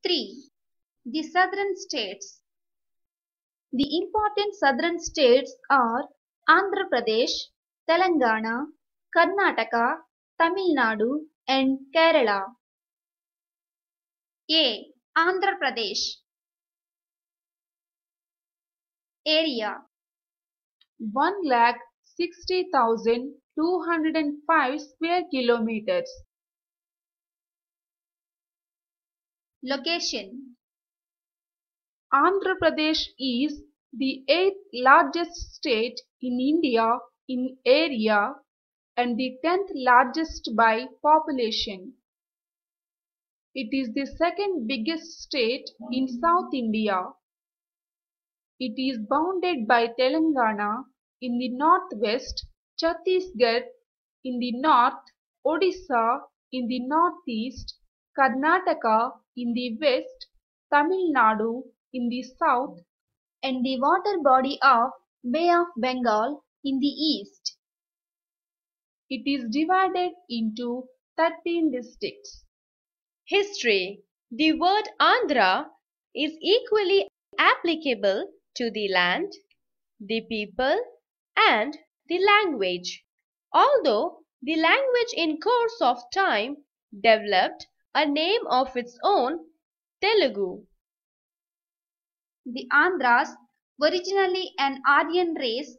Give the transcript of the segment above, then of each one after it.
3. The southern states. The important southern states are Andhra Pradesh, Telangana, Karnataka, Tamil Nadu, and Kerala. A. Andhra Pradesh. Area 1,60,205 square kilometers. Location Andhra Pradesh is the 8th largest state in India in area and the 10th largest by population. It is the second biggest state in South India. It is bounded by Telangana in the northwest, Chhattisgarh in the north, Odisha in the northeast, Karnataka in the west, Tamil Nadu in the south, and the water body of Bay of Bengal in the east. It is divided into 13 districts. History. The word Andhra is equally applicable to the land, the people, and the language. Although the language in course of time developed a name of its own, Telugu. The Andhras, originally an Aryan race,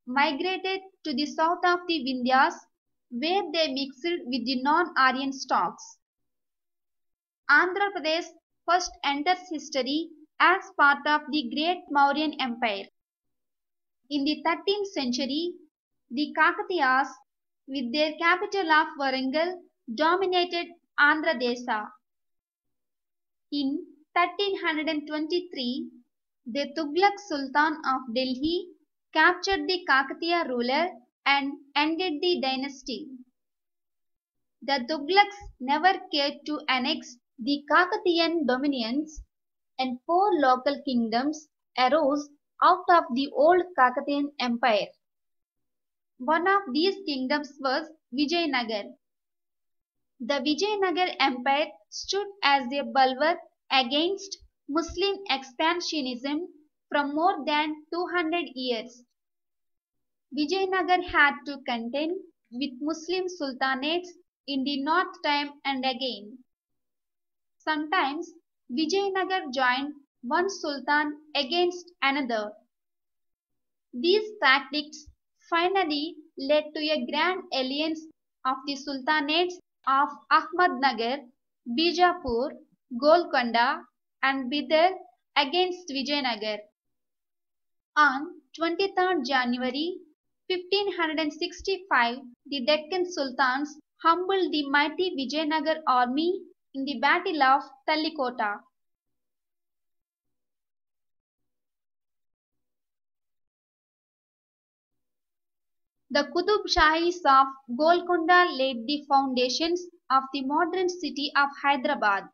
migrated to the south of the Vindhyas where they mixed with the non-Aryan stocks. Andhra Pradesh first enters history as part of the Great Mauryan Empire. In the 13th century, the Kakatiyas, with their capital of Warangal, dominated Andhra Desa. In 1323, the Tughlaq Sultan of Delhi captured the Kakatiya ruler and ended the dynasty. The Tughlaqs never cared to annex the Kakatiyan dominions, and 4 local kingdoms arose out of the old Kakatiyan empire. One of these kingdoms was Vijayanagar. The Vijayanagar Empire stood as a bulwark against Muslim expansionism from more than 200 years. Vijayanagar had to contend with Muslim sultanates in the north time and again. Sometimes Vijayanagar joined one sultan against another. These tactics finally led to a grand alliance of the sultanates of Ahmadnagar, Bijapur, Golconda, and Bidar against Vijayanagar. On 23rd January 1565, the Deccan Sultans humbled the mighty Vijayanagar army in the Battle of Tallikota. The Qutub Shahis of Golconda laid the foundations of the modern city of Hyderabad.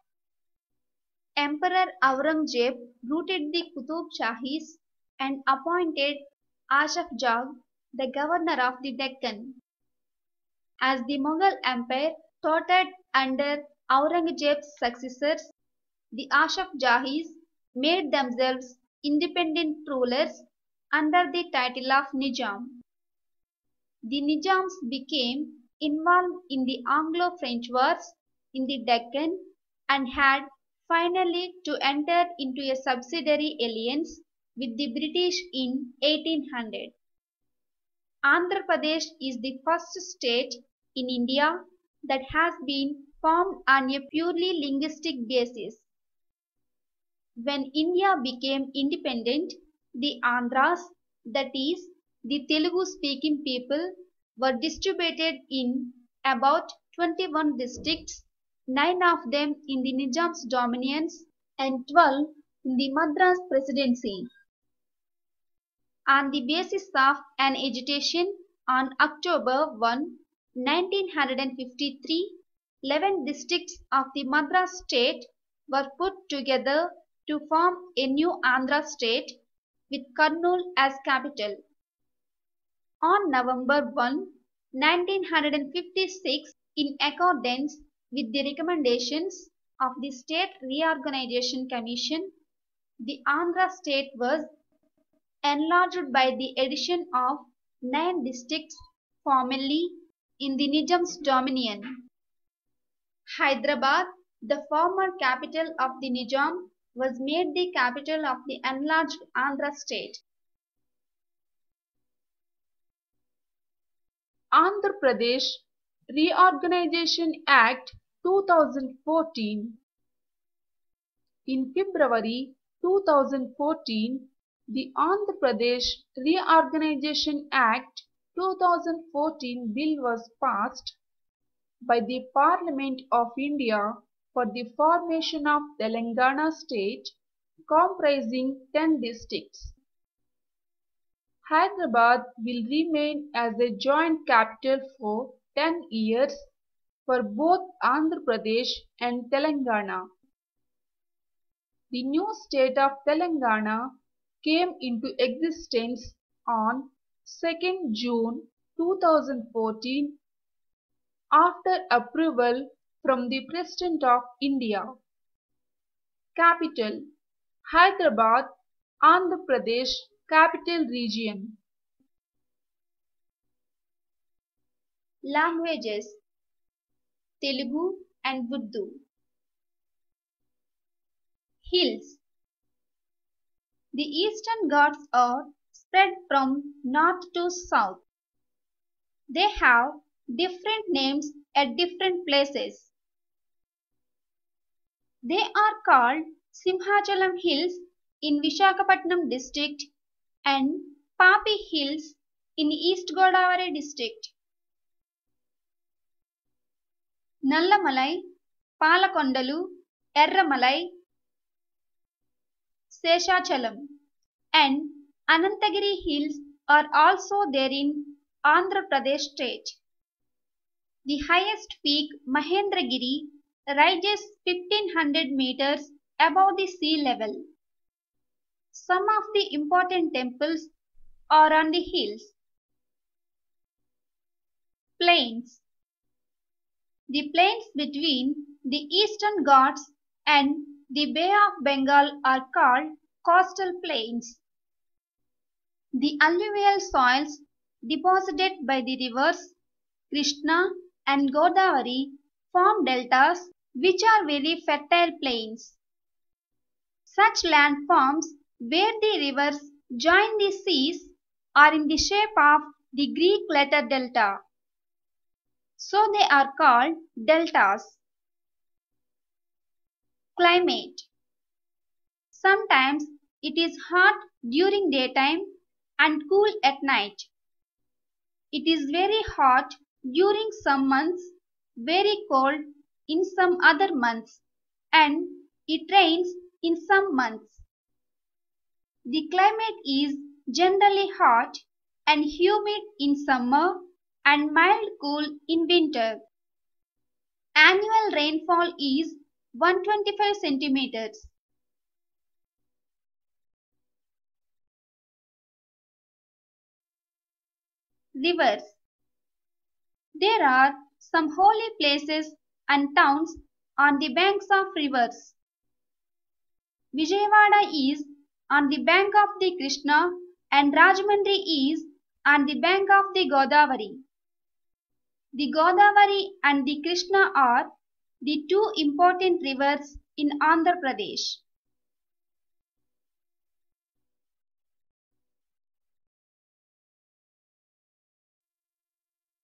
Emperor Aurangzeb routed the Qutub Shahis and appointed Asaf Jah the governor of the Deccan. As the Mughal Empire tottered under Aurangzeb's successors, the Asaf Jahis made themselves independent rulers under the title of Nizam. The Nizams became involved in the Anglo-French wars in the Deccan and had finally to enter into a subsidiary alliance with the British in 1800. Andhra Pradesh is the first state in India that has been formed on a purely linguistic basis. When India became independent, the Andhras, that is, the Telugu-speaking people, were distributed in about 21 districts, 9 of them in the Nizam's dominions and 12 in the Madras Presidency. On the basis of an agitation on October 1, 1953, 11 districts of the Madras state were put together to form a new Andhra state with Kurnool as capital. On November 1, 1956, in accordance with the recommendations of the State Reorganization Commission, the Andhra state was enlarged by the addition of 9 districts formerly in the Nizam's dominion. Hyderabad, the former capital of the Nizam, was made the capital of the enlarged Andhra state. Andhra Pradesh Reorganization Act 2014. In February 2014, the Andhra Pradesh Reorganization Act 2014 bill was passed by the Parliament of India for the formation of Telangana state comprising 10 districts. Hyderabad will remain as a joint capital for 10 years for both Andhra Pradesh and Telangana. The new state of Telangana came into existence on 2nd June 2014 after approval from the President of India. Capital: Hyderabad, Andhra Pradesh Capital Region. Languages: Telugu and Urdu. Hills: the Eastern Ghats are spread from north to south. They have different names at different places. They are called Simhachalam Hills in Visakhapatnam district and Papi Hills in East Godavari district. Nallamalai, Palakondalu, Erramalai, Seshachalam and Anantagiri Hills are also there in Andhra Pradesh state. The highest peak, Mahendragiri, rises 1500 meters above the sea level. Some of the important temples are on the hills. Plains: the plains between the Eastern Ghats and the Bay of Bengal are called coastal plains. The alluvial soils deposited by the rivers Krishna and Godavari form deltas which are very fertile plains. Such landforms where the rivers join the seas are in the shape of the Greek letter delta. So they are called deltas. Climate: sometimes it is hot during daytime and cool at night. It is very hot during some months, very cold in some other months, and it rains in some months. The climate is generally hot and humid in summer and mild cool in winter. Annual rainfall is 125 centimeters. Rivers: there are some holy places and towns on the banks of rivers. Vijayawada is on the bank of the Krishna and Rajahmundry is on the bank of the Godavari. The Godavari and the Krishna are the two important rivers in Andhra Pradesh.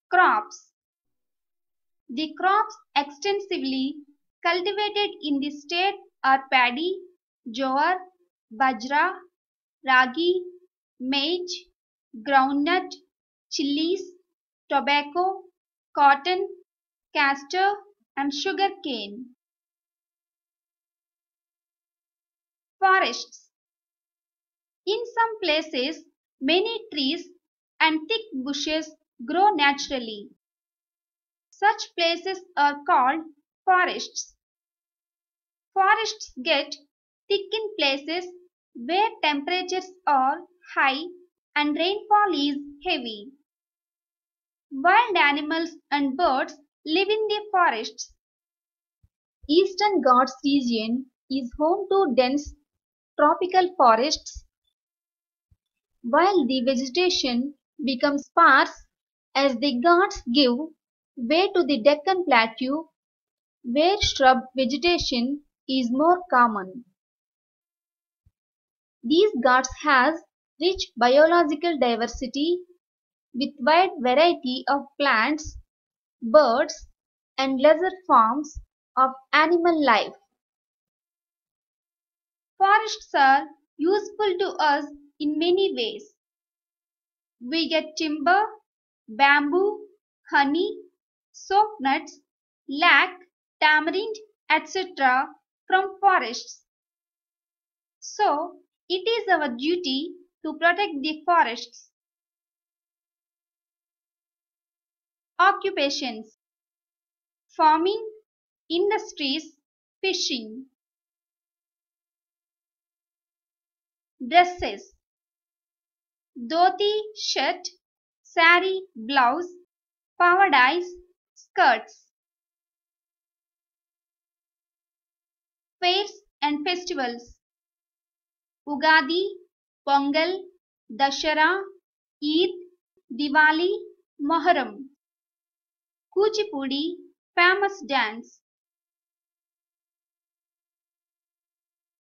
Crops: the crops extensively cultivated in the state are paddy, jowar, bajra, ragi, maize, groundnut, chilies, tobacco, cotton, castor and sugar cane. Forests: in some places many trees and thick bushes grow naturally. Such places are called forests. Forests get thick in places where temperatures are high and rainfall is heavy. Wild animals and birds live in the forests. Eastern Ghats region is home to dense tropical forests, while the vegetation becomes sparse as the Ghats give way to the Deccan Plateau, where shrub vegetation is more common. These Ghats has rich biological diversity with wide variety of plants, birds, and lesser forms of animal life. Forests are useful to us in many ways. We get timber, bamboo, honey, soap nuts, lac, tamarind, etc. from forests. So, it is our duty to protect the forests. Occupations: farming, industries, fishing. Dresses: dhoti, shirt, sari, blouse, pavadais, skirts. Fairs and festivals: Ugadi, Pongal, Dashara, Eid, Diwali, Moharram. Kuchipudi, famous dance.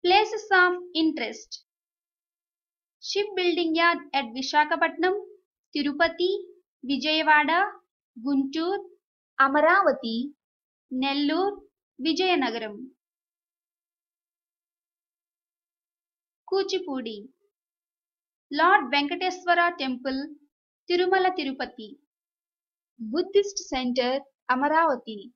Places of interest: Shipbuilding Yard at Visakhapatnam, Tirupati, Vijayawada, Guntur, Amaravati, Nellore, Vijayanagaram. Kuchipudi, Lord Venkateswara Temple, Tirumala Tirupati. Buddhist Center, Amaravati.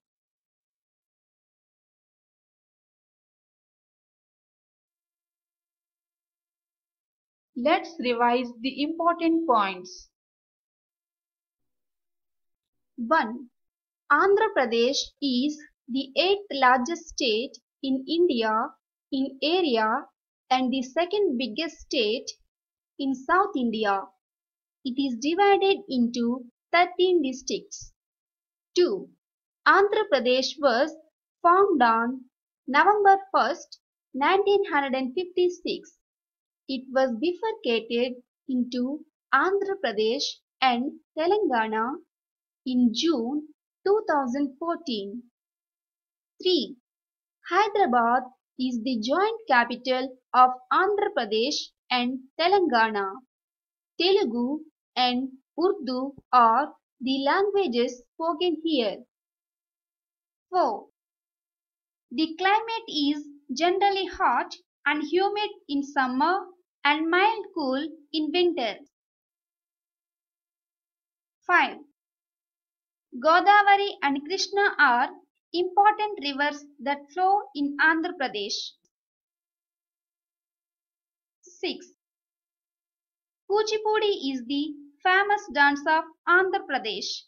Let's revise the important points. 1. Andhra Pradesh is the 8th largest state in India in area and the second biggest state in South India. It is divided into 13 districts. 2. Andhra Pradesh was formed on November 1st, 1956. It was bifurcated into Andhra Pradesh and Telangana in June 2014. 3. Hyderabad is the joint capital of Andhra Pradesh and Telangana. Telugu and Urdu are the languages spoken here. 4. The climate is generally hot and humid in summer and mild cool in winter. 5. Godavari and Krishna are important rivers that flow in Andhra Pradesh. 6. Kuchipudi is the famous dance of Andhra Pradesh.